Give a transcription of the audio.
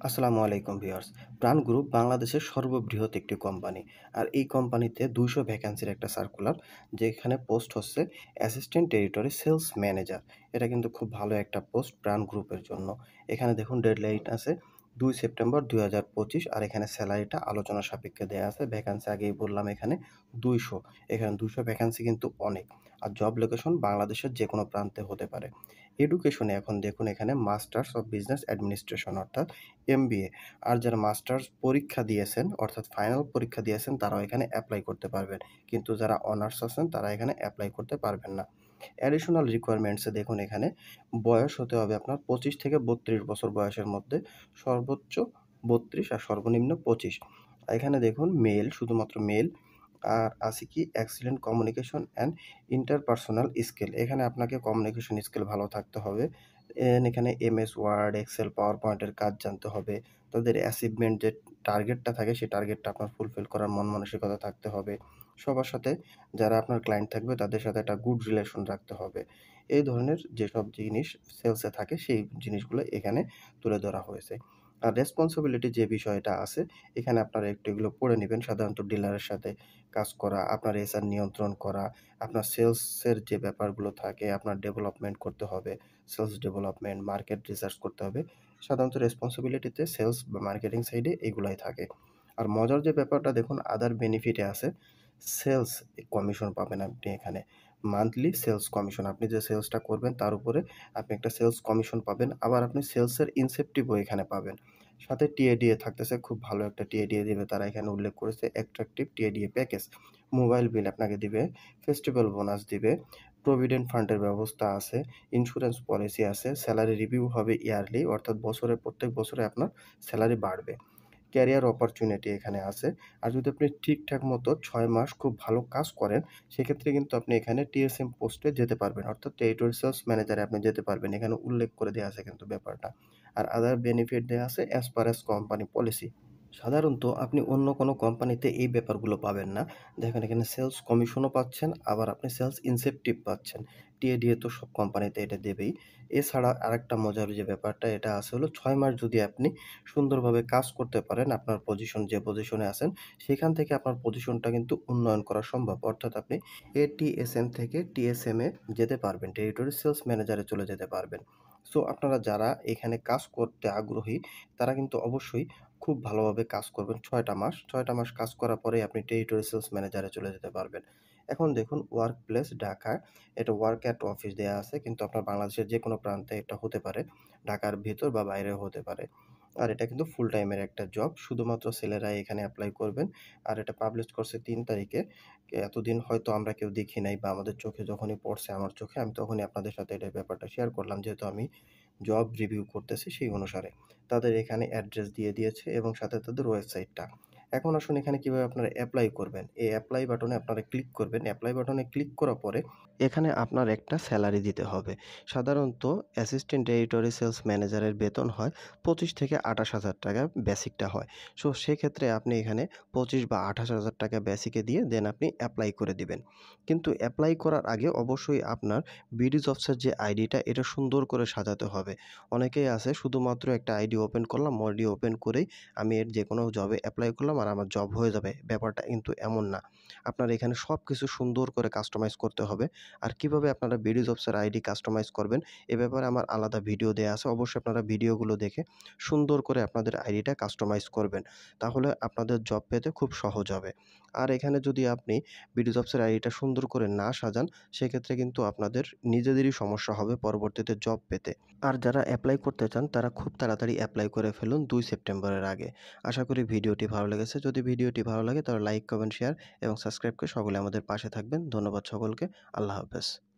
আসসালামু আলাইকুম ভিউয়ার্স। প্রাণ গ্রুপ বাংলাদেশের সর্ববৃহৎ একটি কোম্পানি। আর এই কোম্পানিতে ২০০ ভ্যাকেন্সির একটা সার্কুলার, যেখানে পোস্ট হচ্ছে অ্যাসিস্ট্যান্ট টেরিটরি সেলস ম্যানেজার। এটা কিন্তু খুব ভালো একটা পোস্ট প্রাণ গ্রুপের জন্য। এখানে দেখুন ডেডলাইন আছে ২ সেপ্টেম্বর ২০২৫, আর এখানে স্যালারিটা আলোচনা সাপেক্ষে দেয়া আছে। ভ্যাকেন্সি আগেই বললাম এখানে ২০০। এখানে ২০০ ভ্যাকেন্সি কিন্তু অনেক। আর জব লোকেশন বাংলাদেশের যেকোনো প্রান্তে হতে পারে। এডুকেশনে এখন দেখুন এখানে মাস্টার্স অফ বিজনেস অ্যাডমিনিস্ট্রেশন অর্থাৎ এমবিএ। আর যারা মাস্টার্স পরীক্ষা দিয়েছেন অর্থাৎ ফাইনাল পরীক্ষা দিয়েছেন তারাও এখানে অ্যাপ্লাই করতে পারবেন। কিন্তু যারা অনার্স আছেন তারা এখানে অ্যাপ্লাই করতে পারবেন না। অ্যাডিশনাল রিকোয়ারমেন্টসে দেখুন এখানে বয়স হতে হবে আপনার 25 থেকে 32 বছর বয়সের মধ্যে, সর্বোচ্চ 32 আর সর্বনিম্ন 25। এখানে দেখুন মেল, শুধুমাত্র মেল। আর আছে কি excellent communication and interpersonal skill. এখানে আপনাকে কমিউনিকেশন স্কিল ভালো থাকতে হবে। এখানে এমএস ওয়ার্ড, এক্সেল, পাওয়ার পয়েন্টের কাজ জানতে হবে। তাদের অ্যাচিভমেন্ট যে টার্গেটটা থাকে সেই টার্গেটটা আপনার ফুলফিল করার মন মানসিকতা থাকতে হবে। সবার সাথে, যারা আপনার ক্লায়েন্ট থাকবে তাদের সাথে একটা গুড রিলেশন রাখতে হবে। এই ধরনের যেসব জিনিস সেলসে থাকে সেই জিনিসগুলো এখানে তুলে ধরা হয়েছে। আর রেসপন্সিবিলিটি যে বিষয়টা আছে এখানে আপনারা একটু এগুলো পড়ে নিবেন। সাধারণত ডিলারের সাথে কাজ করা, আপনার এসআর নিয়ন্ত্রণ করা, আপনার সেলসের যে ব্যাপারগুলো থাকে আপনার ডেভেলপমেন্ট করতে হবে। সেলস ডেভেলপমেন্ট, মার্কেট রিসার্চ করতে হবে। সাধারণত রেসপন্সিবিলিটিতে সেলস বা মার্কেটিং সাইডে এগুলাই থাকে। আর মজার যে ব্যাপারটা দেখুন আদার বেনিফিটে আছে, সেলস কমিশন পাবেন আপনি এখানে। মান্থলি সেলস কমিশন, আপনি যে সেলসটা করবেন তার উপরে আপনি একটা সেলস কমিশন পাবেন। আবার আপনি সেলসের ইনসেপটিভও এখানে পাবেন। সাথে টিএডিএ থাকতেছে, খুব ভালো একটা টিএডিএ দিবে তারা, এখানে উল্লেখ করেছে attractive TA DA package. Mobile bill আপনাকে দিবে, ফেস্টিভ্যাল বোনাস দিবে, প্রভিডেন্ট ফান্ডের ব্যবস্থা আছে, ইন্স্যুরেন্স পলিসি আছে, স্যালারি রিভিউ হবে ইয়ারলি অর্থাৎ প্রত্যেক বছরে আপনার স্যালারি বাড়বে। ক্যারিয়ার অপরচুনিটি এখানে আছে। আর যদি আপনি ঠিকঠাক মতো ৬ মাস খুব ভালো কাজ করেন, সেক্ষেত্রে কিন্তু আপনি এখানে টিএসএম পোস্টে যেতে পারবেন অর্থাৎ টেরিটরি সেলস ম্যানেজারে আপনি যেতে পারবেন। এখানে উল্লেখ করে দেয়া আছে কিন্তু ব্যাপারটা। আর আদার বেনিফিট দেয়া আছে as per as company policy. সাধারণত আপনি অন্য কোনো কোম্পানিতে এই ব্যাপারগুলো পাবেন না। দেখেন এখানে সেলস কমিশনও পাচ্ছেন, আবার আপনি সেলস ইনসেপটিভ পাচ্ছেন। টিএডিএ তো সব কোম্পানিতে এটা দেবেই। এছাড়া আরেকটা মজার যে ব্যাপারটা এটা আছে হলো ৬ মাস যদি আপনি সুন্দরভাবে কাজ করতে পারেন, আপনার পজিশন যে পজিশনে আছেন সেখান থেকে আপনার পজিশনটা কিন্তু উন্নয়ন করা সম্ভব। অর্থাৎ আপনি এটিএসএম থেকে টিএসএম এ যেতে পারবেন। টেরিটরি সেলস ম্যানেজারে চলে যেতে পারবেন। সো আপনারা যারা এখানে কাজ করতে আগ্রহী তারা কিন্তু অবশ্যই খুব ভালোভাবে কাজ করবেন ৬ টা মাস। ৬ টা মাস কাজ করার পরেই আপনি টেরিটরি সেলস ম্যানেজারে চলে যেতে পারবেন। এখন দেখুন ওয়ার্ক প্লেস ঢাকা, এটা ওয়ার্ক অ্যাট অফিস দেয়া আছে কিন্তু আপনার বাংলাদেশের যেকোনো প্রান্তে এটা হতে পারে। ঢাকার ভেতর বা বাইরেও হতে পারে। আর এটা কিন্তু ফুল টাইমের একটা জব। শুধুমাত্র ছেলেরাই এখানে এপ্লাই করবেন। আর এটা পাবলিশ করছে ৩ তারিখে। এতদিন হয়তো আমরা কেউ দেখি নাই বা আমাদের চোখে যখনই পড়ছে আমার চোখে আমি তখনই আপনাদের সাথে এটা ব্যাপারটা শেয়ার করলাম, যেহেতু আমি জব রিভিউ করতেছি সেই অনুসারে। তাদের এখানে অ্যাড্রেস দিয়ে দিয়েছে এবং সাথে তাদের ওয়েবসাইটটা। এখন আসুন এখানে কিভাবে আপনারা এপ্লাই করবেন। এই এপ্লাই বাটনে আপনারা ক্লিক করবেন। এপ্লাই বাটনে ক্লিক করার পরে এখানে আপনার একটা স্যালারি দিতে হবে। সাধারণত অ্যাসিস্ট্যান্ট টেরিটরি সেলস ম্যানেজারের বেতন হয় 25 থেকে 28,000 টাকা, বেসিকটা হয়। সো সেক্ষেত্রে আপনি এখানে 25 বা 28,000 টাকা বেসিকে দিয়ে দেন আপনি এপ্লাই করে দিবেন। কিন্তু এপ্লাই করার আগে অবশ্যই আপনার বিডি জবসের যে আইডিটা এটা সুন্দর করে সাজাতে হবে। অনেকেই আছে শুধুমাত্র একটা আইডি ওপেন করলাম, আইডি ওপেন করেই আমি এর যেকোনো জবে এপ্লাই করলাম আর আমার জব হয়ে যাবে। ব্যাপারটা কিন্তু এমন না। আপনার এখানে সবকিছু সুন্দর করে কাস্টমাইজ করতে হবে। আর কিভাবে আপনারা বিডি জবসের আইডি কাস্টমাইজ করবেন এ ব্যাপারে আমার আলাদা ভিডিও দেয়া আছে। অবশ্যই আপনারা ভিডিওগুলো দেখে সুন্দর করে আপনাদের আইডিটা কাস্টমাইজ করবেন। তাহলে আপনাদের জব পেতে খুব সহজ হবে। আর এখানে যদি আপনি বিডি জবসের আইডিটা সুন্দর করে না সাজান, সেক্ষেত্রে কিন্তু আপনাদের নিজেদেরই সমস্যা হবে পরবর্তীতে জব পেতে। আর যারা এপ্লাই করতে চান তারা খুব তাড়াতাড়ি এপ্লাই করে ফেলুন ২ সেপ্টেম্বরের আগে। আশা করি ভিডিওটি ভালো লেগেছে। যদি ভিডিওটি ভালো লাগে তাহলে লাইক, কমেন্ট, শেয়ার এবং সাবস্ক্রাইব করে সকলে আমাদের পাশে থাকবেন। ধন্যবাদ সকলকে। আল্লাহ হাফেজ।